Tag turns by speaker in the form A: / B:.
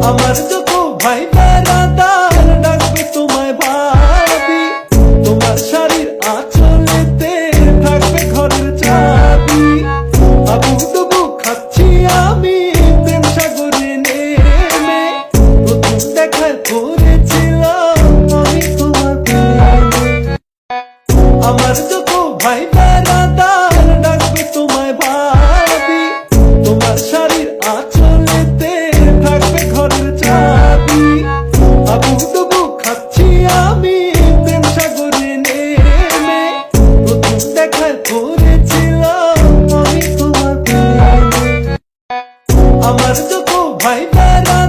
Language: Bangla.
A: আমার যত ভাই বেড়াদার ডাকবে তোমায় ভাবি, তোমার শাড়ির আঁচলেতে থাকবে ঘরের চাবি। আবুডুবু খাচ্ছি আমি প্রেম সাগরে নেমে, প্রথম দেখায় পড়েছিলাম আমি তোমার প্রেমে। আমার যত ভাই বেড়াদার ডাকবে তোমায় ভাবি, তোমার শাড়ির আঁচলেতে থাকবে ঘরের চাবি। আবুডুবু খাচ্ছি আমি প্রেম সাগরে নেমে, প্রথম দেখায় পড়েছিলাম আমি তোমার প্রেমে। আমার যত ভাই বেড়া